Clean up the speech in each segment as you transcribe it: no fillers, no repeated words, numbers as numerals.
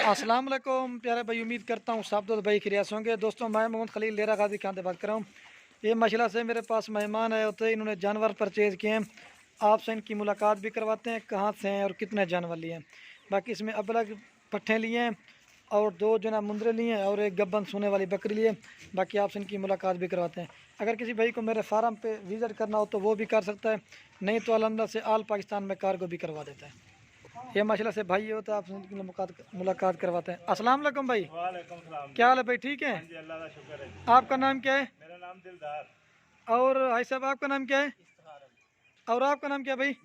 अस्सलाम वालेकुम प्यारे भाई, उम्मीद करता हूँ सब दोस्त भाई खिरियास होंगे। दोस्तों मैं मोहम्मद खलील डेरा गाजी खान से बात कर रहा हूँ। ये माशाल्लाह से मेरे पास मेहमान आए होते हैं, इन्होंने जानवर परचेज़ किए हैं। आपसे इनकी मुलाकात भी करवाते हैं, कहाँ से हैं और कितने जानवर लिए हैं। बाकी इसमें अलग पट्ठे लिए हैं और दो जना मुंदरे लिए हैं और एक गब्बन सोने वाली बकरी लिए। बाकी आपसे इनकी मुलाकात भी करवाते हैं। अगर किसी भाई को मेरे फार्म पे विज़िट करना हो तो वो भी कर सकता है, नहीं तो अलहमदा से आल पाकिस्तान में कार्गो भी करवा देता है। ये माशाल्लाह से भाई ये होता है, आपसे इनकी मुलाकात करवाते हैं। अस्सलाम वालेकुम भाई। वालेकुम सलाम। क्या हाल है भाई, ठीक है? हाँ जी, अल्लाह का शुक्र है। आपका नाम क्या है? मेरा नाम दिलदार। और भाई साहब आपका नाम क्या है? और आपका नाम क्या है भाई?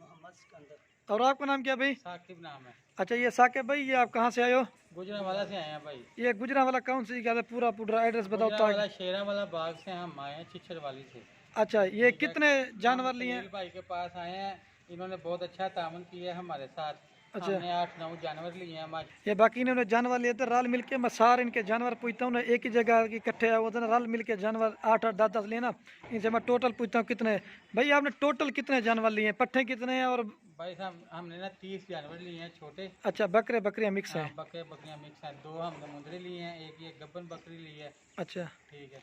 और आपका नाम क्या है भाई? साकिब नाम है। अच्छा ये साकिब भाई, ये आप कहाँ से आए हो? गुजरांवाला से आए हैं भाई। ये गुजरांवाला कौन सी जगह है? पूरा पूरा एड्रेस बताओ गुजरांवाला ताकि। शेरांवाला बाग से हम आए हैं, चिच्छर वाली से। अच्छा ये कितने जानवर हम लिए हैं? खलील भाई के पास आए हैं, इन्होंने बहुत अच्छा तामुन किया है हमारे साथ। अच्छा। हमने 8-9 जानवर लिए हैं हमारे। ये बाकी इन्होंने जानवर लिए थे रल मिल के, मैं सारे इनके जानवर पूछता हूँ ना, एक ही जगह की इकट्ठे है वो तो ना, रल मिल के जानवर 8-8 10-10 लिए ना। इनसे मैं टोटल पूछता हूँ कितने। भाई आपने टोटल कितने जानवर लिए हैं? पट्ठे कितने हैं? और भाई साहब हमने ना 30 जानवर लिए हैं छोटे। अच्छा बकरे बकरियाँ मिक्स हैं? बकरे बकरियां मिक्स हैं। 2 हमने मुंदरी लिए हैं, एक ये गब्बन बकरी ली है। अच्छा ठीक है,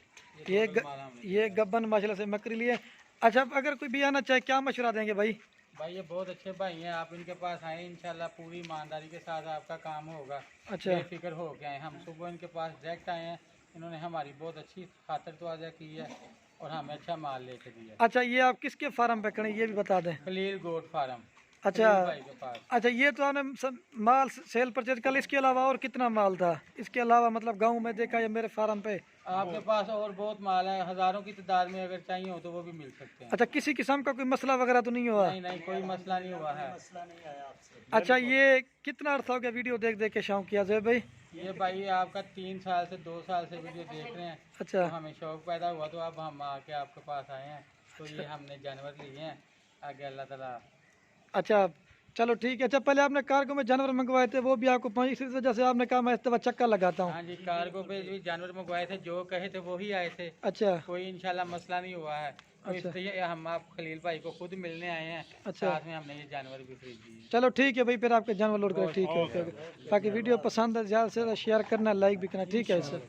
ये टोटल माल हमने। ये गब्बन माशाल्लाह से बकरी लिए। अच्छा अगर कोई भी आना चाहे क्या मशवरा देंगे भाई? भाई ये बहुत अच्छे भाई हैं, आप इनके पास आए इंशाल्लाह पूरी ईमानदारी के साथ आपका काम होगा। अच्छा बेफिक्र हो गए हैं, हम सुबह इनके पास डायरेक्ट आए हैं, इन्होंने हमारी बहुत अच्छी खातिर तवाज़ा की है और हमें अच्छा माल लेके दिया। अच्छा ये आप किसके फार्म पे करें ये भी बता दें। Khalil goat farm. अच्छा खलील भाई के पास। अच्छा ये तो आपने माल सेल परचेज कल, इसके अलावा और कितना माल था इसके अलावा? मतलब गांव में देखा या मेरे फार्म पे? आपके पास और बहुत माल है, हज़ारों की तादाद में अगर चाहिए हो तो वो भी मिल सकते हैं। अच्छा किसी किस्म का कोई मसला वगैरह तो नहीं हुआ? नहीं नहीं, कोई मसला नहीं हुआ है। अच्छा ये कितना अर्सा हो गया वीडियो देख देख के शौक किया जोए भाई? ये भाई आपका 3 साल से 2 साल से वीडियो देख रहे हैं, अच्छा तो हमें शौक पैदा हुआ तो अब हम आके आपके पास आए हैं। तो ये हमने जानवर लिए हैं, आगे अल्लाह ताला। अच्छा चलो ठीक है। अच्छा पहले आपने कार्गो में जानवर मंगवाए थे, वो भी आपको पहुंच, इसी वजह से आपने कहा मैं इस दफा चक्कर लगाता हूँ। हाँ जी, कार्गो पे भी जानवर मंगवाए थे, जो कहे थे वो ही आए थे। अच्छा कोई इंशाल्लाह मसला नहीं हुआ है। तो अच्छा। इसलिए हम आप खलील भाई को खुद मिलने आए हैं। अच्छा। साथ में हमने ये जानवर भी खरीद लिए। चलो ठीक है भाई, फिर आपके जानवर लोड कर। ठीक है ओके। बाकी वीडियो पसंद है ज़्यादा से ज़्यादा शेयर करना, लाइक भी करना। ठीक है सर।